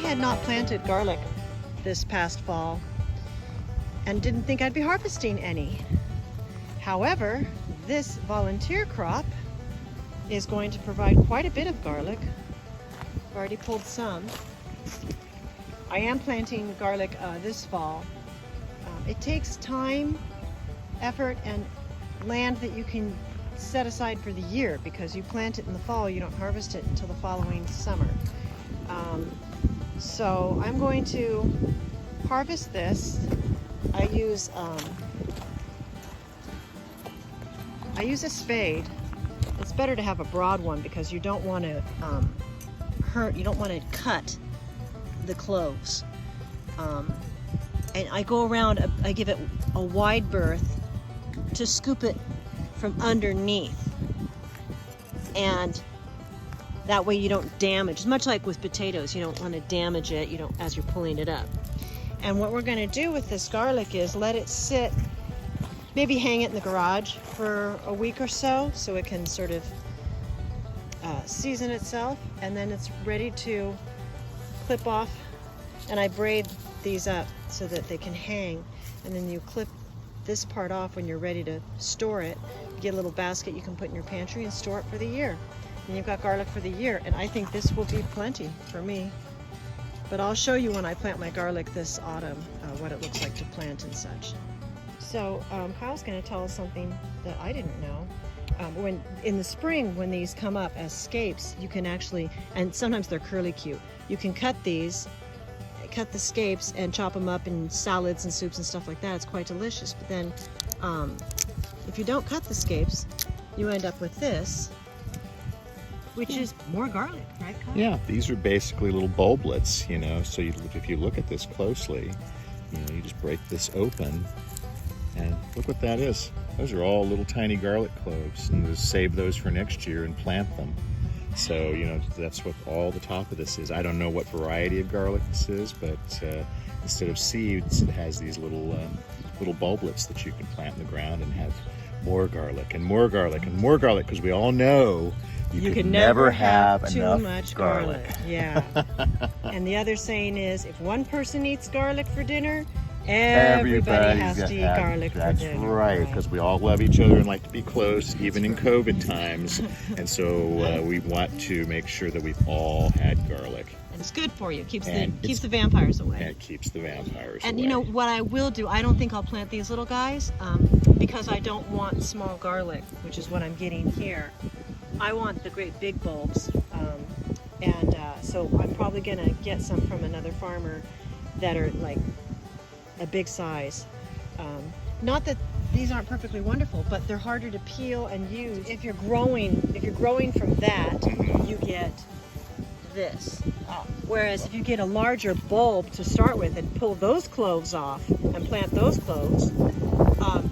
had not planted garlic this past fall and didn't think I'd be harvesting any. However, this volunteer crop is going to provide quite a bit of garlic. I've already pulled some. I am planting garlic this fall. It takes time, effort, and land that you can set aside for the year, because you plant it in the fall, you don't harvest it until the following summer. So I'm going to harvest this. I use a spade. It's better to have a broad one because you don't want to you don't want to cut the cloves. And I go around, I give it a wide berth to scoop it from underneath, and that way you don't damage. It's much like with potatoes, you don't want to damage it, as you're pulling it up. And what we're going to do with this garlic is let it sit, maybe hang it in the garage for a week or so it can sort of season itself, and then it's ready to clip off. And I braid these up so that they can hang, and then you clip this part off when you're ready to store it. You get a little basket you can put in your pantry and store it for the year. And you've got garlic for the year, and I think this will be plenty for me. But I'll show you when I plant my garlic this autumn what it looks like to plant and such. So Kyle's going to tell us something that I didn't know. When in the spring, when these come up as scapes, you can actually, and sometimes they're curly-cue, you can cut the scapes and chop them up in salads and soups and stuff like that. It's quite delicious. But then if you don't cut the scapes, you end up with this, which is more garlic, right, Kyle? Yeah, these are basically little bulblets, so if you look at this closely, you just break this open and look what that is. Those are all little tiny garlic cloves, and just save those for next year and plant them. So, that's what all the top of this is. I don't know what variety of garlic this is, but instead of seeds, it has these little bulblets that you can plant in the ground and have more garlic and more garlic and more garlic, because we all know you could never have too much garlic. Yeah. And the other saying is, if one person eats garlic for dinner, everybody has to eat garlic for dinner. That's right, because we all love each other and like to be close, even in COVID times. And so we want to make sure that we've all had garlic. And it's good for you. Keeps the vampires away. And it keeps the vampires away. And what I will do, I don't think I'll plant these little guys because I don't want small garlic, which is what I'm getting here. I want the great big bulbs. So I'm probably going to get some from another farmer that are like a big size. Not that these aren't perfectly wonderful, but they're harder to peel and use. If you're growing from that, you get this. Whereas if you get a larger bulb to start with and pull those cloves off and plant those cloves,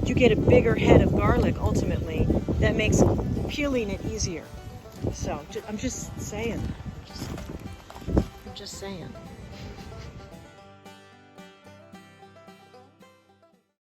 you get a bigger head of garlic ultimately that makes peeling it easier. So I'm just saying. I'm just saying.